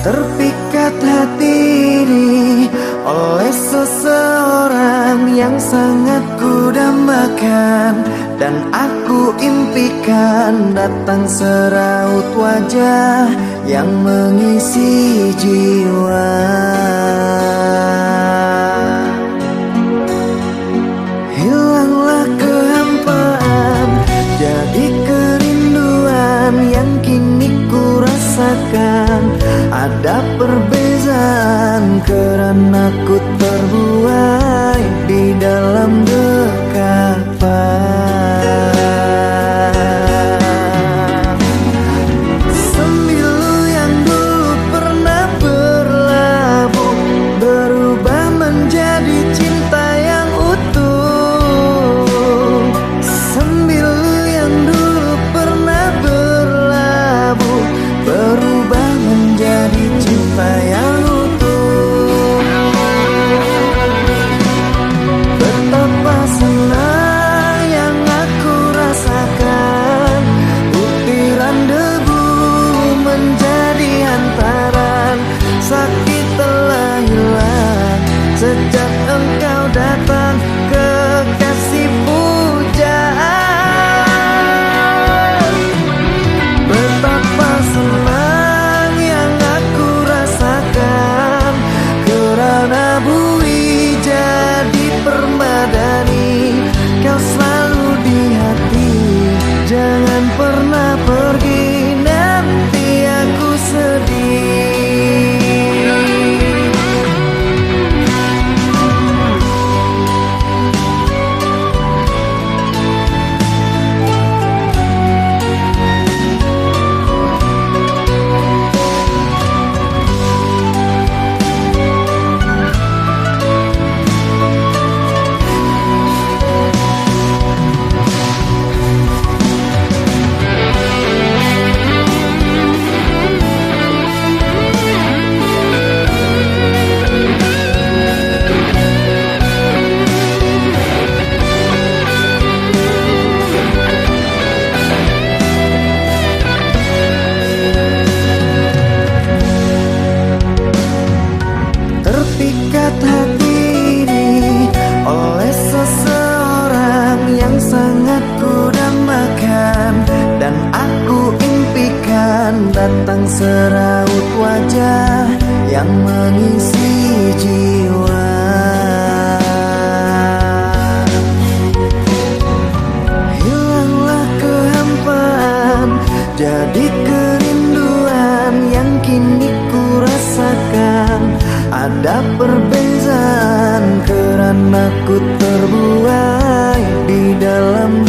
Terpikat hati ini oleh seseorang yang sangat ku dambakan. Dan aku impikan datang seraut wajah yang mengisi jiwa. Hilanglah kehampaan, jadi kerinduan yang kini ku rasakan. Ada perbezaan karena ku terbuai di dalam dekapan. Sembilu yang dulu pernah berlabuh berubah menjadi cinta yang utuh. Sembilu yang dulu pernah berlabuh berubah menjadi cinta yang utuh. Betapa senang yang aku rasakan, butiran debu menjadi hantaran. Sakit telah hilang sejak engkau datang, kekasih pujaan. Betapa senang yang aku rasakan, kerana bui jadi permadani. Kau selalu di hati, jangan pernah pergi, nanti aku sedih. Terpikat hati ini oleh seseorang yang sangat kudambakan, dan aku impikan datang seraut wajah yang mengisi jiwa. Hilanglah kehampaan, jadi kerinduan yang kini ku rasakan. Ada perbezaan karena ku terbuai di dalam